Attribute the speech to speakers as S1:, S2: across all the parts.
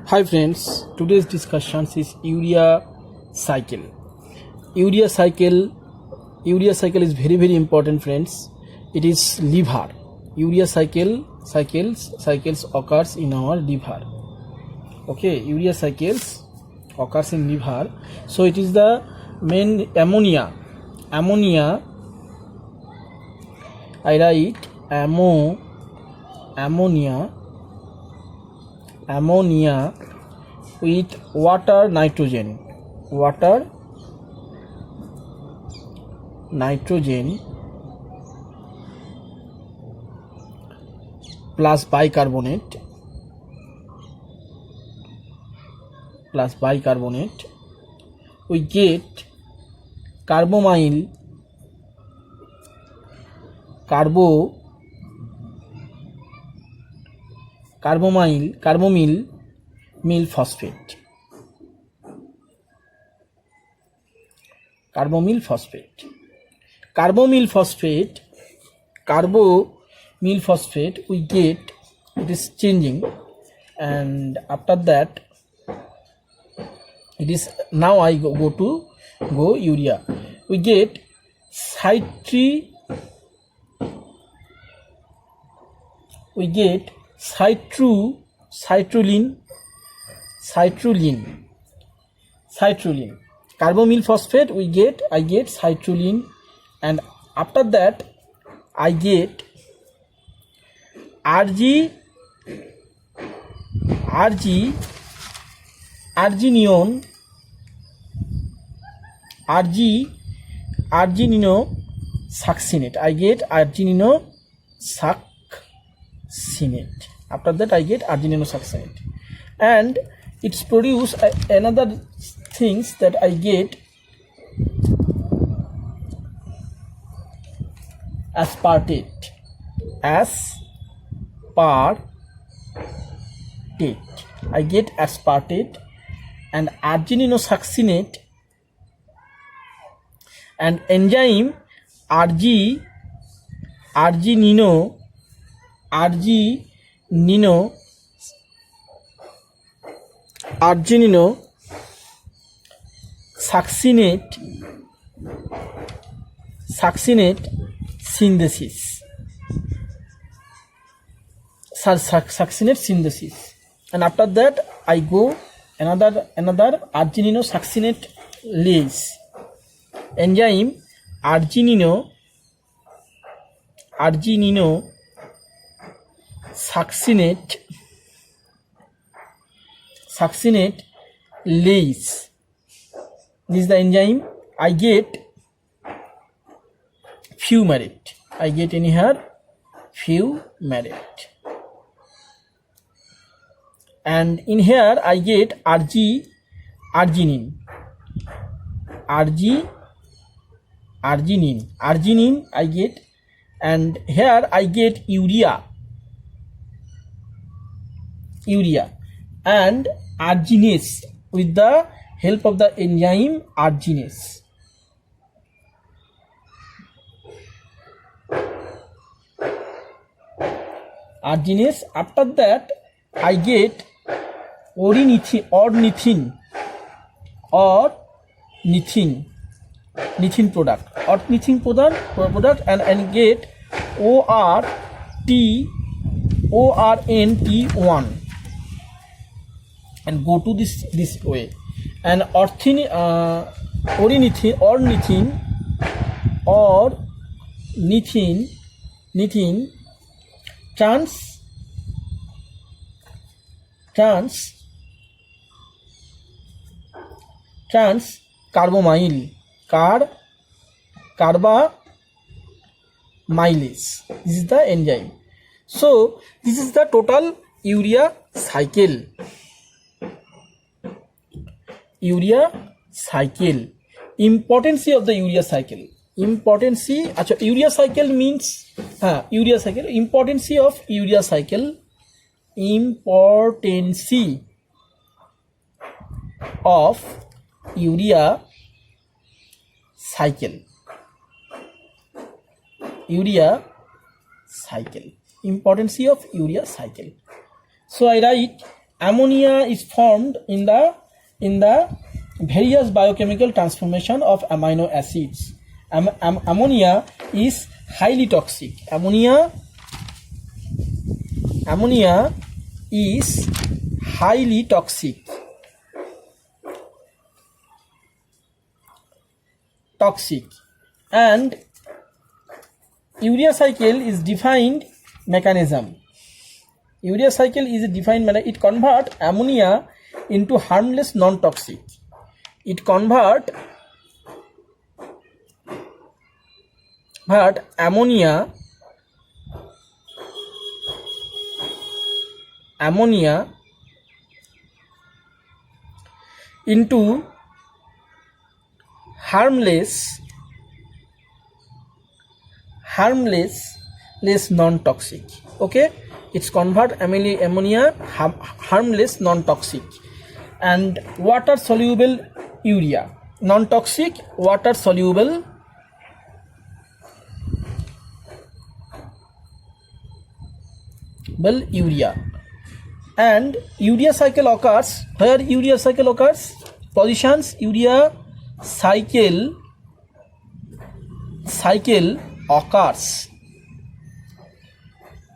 S1: Hi friends, today's discussion is urea cycle. Urea cycle is very important friends. It is liver. Urea cycles occurs in our liver. Okay, urea cycles occurs in liver. So it is the main ammonia. I write ammonia with water nitrogen plus bicarbonate we get carbamyl phosphate. Carbamyl phosphate we get, it is changing, and after that it is now I go urea. We get citrulline. Carbamyl phosphate I get citrulline, and after that I get argininosuccinate. I get argininosuccinate. After that I get argininosuccinate, and it's produce another things that I get aspartate. I get aspartate and argininosuccinate, and enzyme succinate synthesis. And after that I go another argininosuccinate lase. Enzyme succinate lase. This is the enzyme. I get fumarate. And in here I get arginine I get, and here I get urea and arginase with the help of the enzyme arginase. After that I get ornithine product, and get ORNT1, and go to this way, and ornithine trans carbamylase. This is the enzyme. So this is the total urea cycle. Importance of the urea cycle. Importance of urea cycle. Importance of urea cycle. So I write ammonia is formed in the various biochemical transformation of amino acids. Ammonia is highly toxic. Ammonia is highly toxic. And urea cycle is defined mechanism. Urea cycle is a defined manner. It convert ammonia into harmless non-toxic. It convert ammonia into harmless non-toxic. Okay, it's convert ammonia harmless non-toxic. And water soluble urea, non-toxic water soluble urea. And urea cycle occurs where? Urea cycle occurs positions. Urea cycle occurs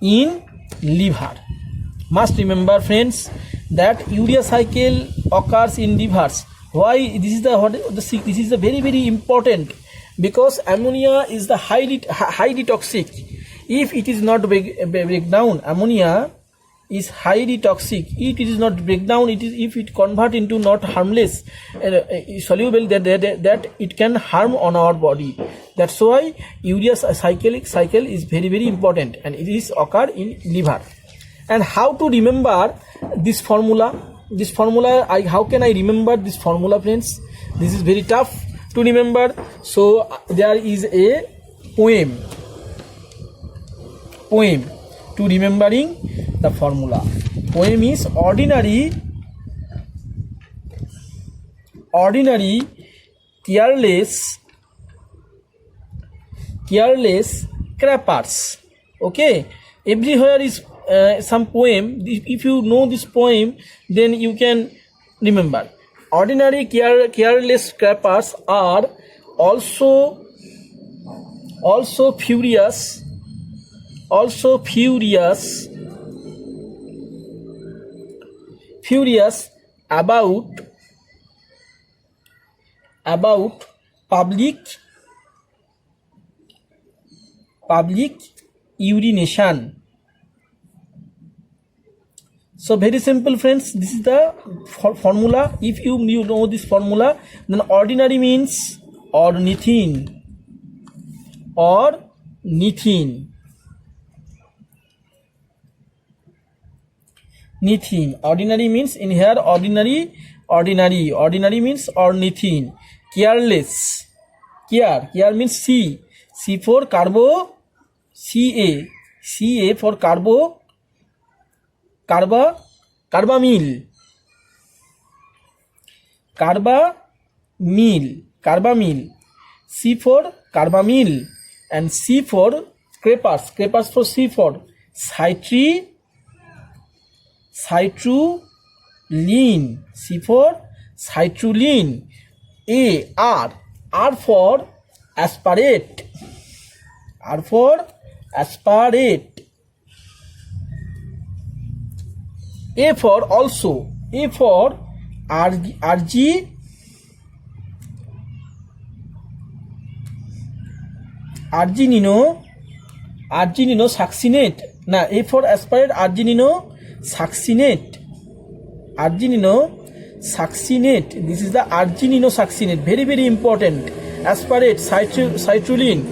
S1: in liver. Must remember, friends, that urea cycle occurs in livers. Why? This is the very, very important, because ammonia is the highly toxic. If it is not break down, ammonia is highly toxic. If it is not break down, if it convert into not harmless soluble, that it can harm on our body. That's why urea cycle is very, very important, and it is occur in liver. And how to remember this formula? How can I remember this formula, friends? This is very tough to remember. So there is a poem to remembering the formula. Poem is ordinary careless crappers. Okay, everywhere is some poem. If you know this poem, then you can remember. Ordinary careless crappers are also furious about public urination. So very simple, friends, this is the formula. If you know this formula, then ordinary means ornithine. Ordinary means, in here ordinary means ornithine. Careless, care means C for carbo, Ca for carbamyl, C for carbamyl, and C for scrapers for C for citrulline, C for citrulline. R for aspartate, A for also, A for arginino succinate. Now A for aspartate, arginino succinate. This is the arginino succinate, very, very important. Aspartate, citrulline.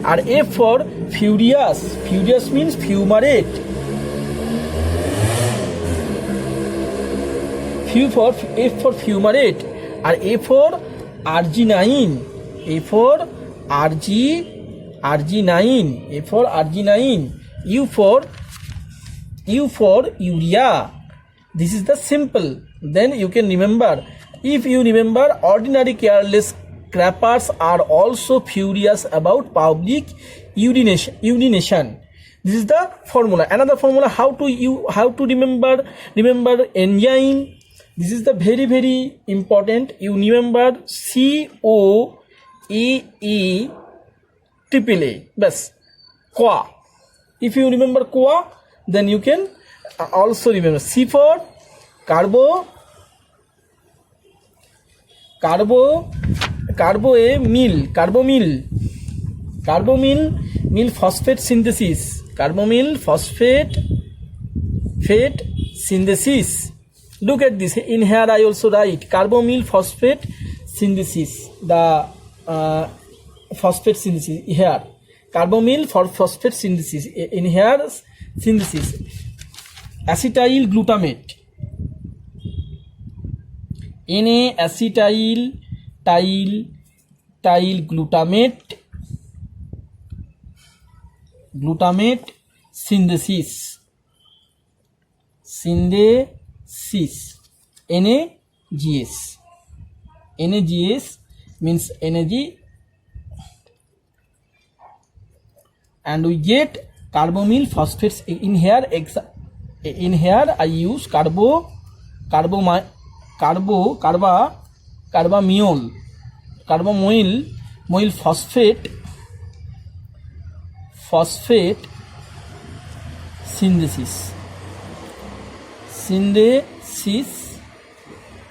S1: And F for furious means fumarate. F for fumarate. And A for arginine. U for urea. This is the simple. Then you can remember. If you remember, ordinary careless crappers are also furious about public urination. This is the formula. Another formula, how to remember enzyme. This is the very important. You remember COAA. Bas. COA. If you remember COA, then you can also remember C for carbamyl phosphate synthesis. Carbamyl phosphate synthesis. Look at this. In here I also write carbamyl phosphate synthesis. The phosphate synthesis here. Carbamyl phosphate synthesis. In here synthesis. Acetyl glutamate. Na-acetyl glutamate synthesis. NaGS means energy, and we get carbamyl phosphates. In here I use carbamyl phosphate synthesis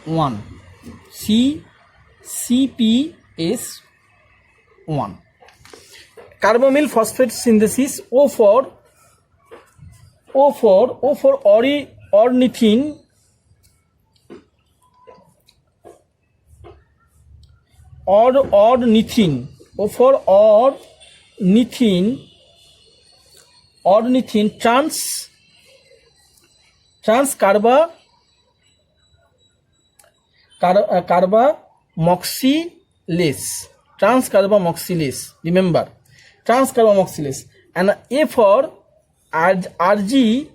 S1: 1 CPS 1. Carbamyl phosphate synthesis. O for ornithine. Ornithine. O for ornithine trans carboxylase. Trans carboxylase. Remember, trans carboxylase. And A for arginine.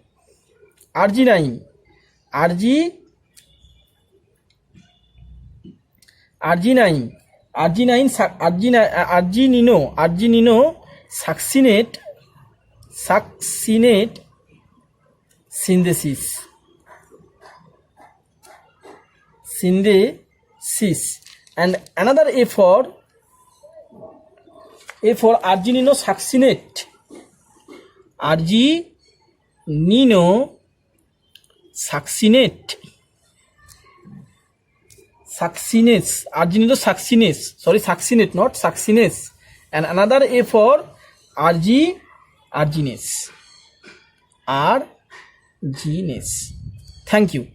S1: Arginino succinate synthesis. And another A for arginino succinate. Succinate, not succinase. And another A for arginase. Thank you.